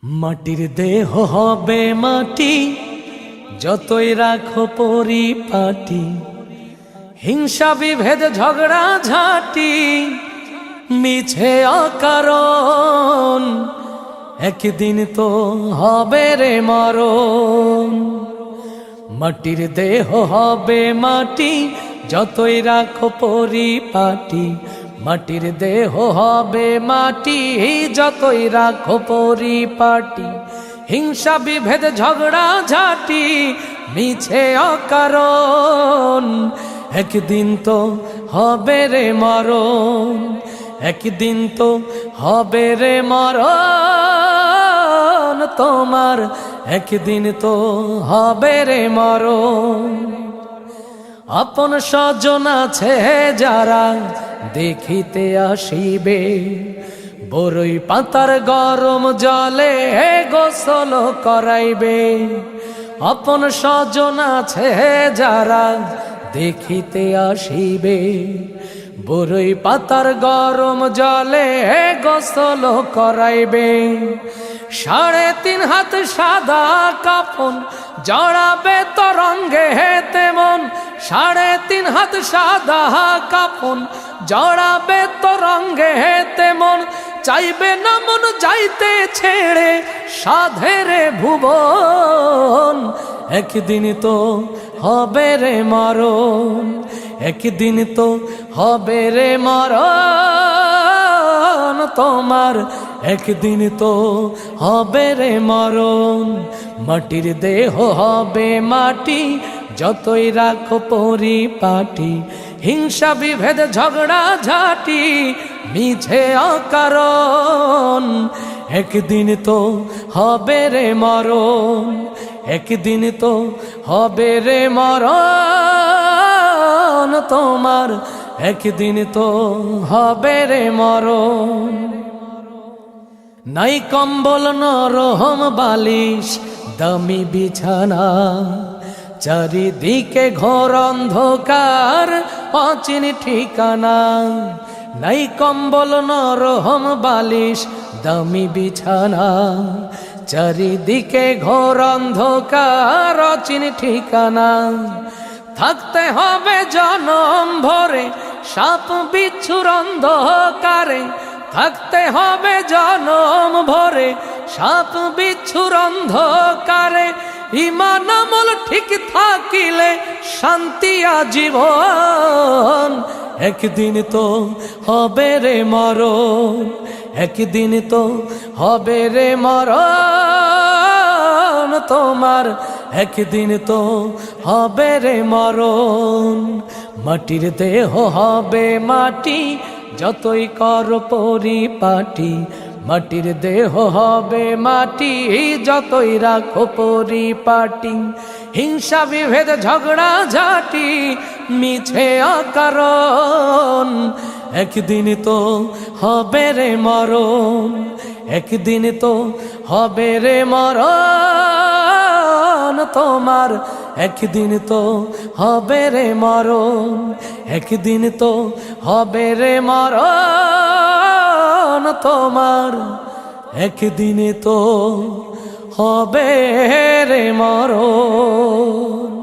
মাটির দেহ হবে মাটি, যতই রাখো পরিপাটি। হিংসা বিভেদ ঝগড়া ঝাঁটি মিছে অকারণ, একদিন তো হবে রে মরণ। মাটির দেহ হবে মাটি, যতই রাখো পরিপাটি। মাটির দেহ হবে মাটি, যতই রাখো পরিপাটি। হিংসা বিভেদ ঝগড়া ঝাঁটি মিছে অকারণ, একদিন তো হবে রে মরণ। একদিন তো হবে রে মরণ তোমার, একদিন তো হবে রে মরণ। আপন স্বজন আছে যারা দেখিতে আসিবে, বরই পাতার গরম জলে গোসল করাইবে। আপন স্বজন আছে যারা দেখিতে আসিবে, বরই পাতার গরম জলে গোসল করাইবে। 3.5 হাত সাদা কাফন জড়াবে তরঙ্গে তেমন, 3.5 হাত সাদা কাফন জড়াবে তরঙ্গে তেমন। চাইবে না মন যাইতে ছেড়ে সাধের ভুবন, একদিন তো হবে রে মরণ। একদিন তো হবে রে মরণ তোমার, একদিন তো হবে রে মরণ। মাটির দেহ হবে মাটি, যতই রাখো পরিপাটি। হিংসা বিভেদ ঝগড়া ঝাঁটি মিছে অকারণ, একদিন তো হবে রে মরণ। একদিন তো হবে রে মরণ তোমার, একদিন তো হবে রে মরণ। নাই কম্বল নরম বালিশ দামি বিছানা, চারিদিকে ঘোর অন্ধকার অচিন ঠিকানা। নাই কম্বল নরম বালিশ দামি বিছানা, চারিদিকে ঘোর অন্ধকার অচিন ঠিকানা। থাকতে হবে জনম ভরে সাপ বিচ্ছুর অন্ধকারে, থাকতে হবে জনম ভরে সাপ বিচ্ছুর অন্ধকারে। ঈমান আমল ঠিক থাকিলে শান্তি আজীবন, একদিন তো হবে রে মরণ। একদিন তো হবে রে মরণ তোমার, একদিন তো হবে রে মরণ। মাটির দেহ হবে মাটি, যতই কর পরিপাটি। মাটির দেহ হবে মাটি, যতই রাখো পরিপাটি। হিংসা বিভেদ ঝগড়া ঝাঁটি মিছে অকারণ, একদিন তো হবে রে মরণ। একদিন তো হবে রে মরণ তোমার, একদিন তো হবে রে মরণ। একদিন তো হবে রে মরণ তোমার, একদিন তো হবে রে মরণ।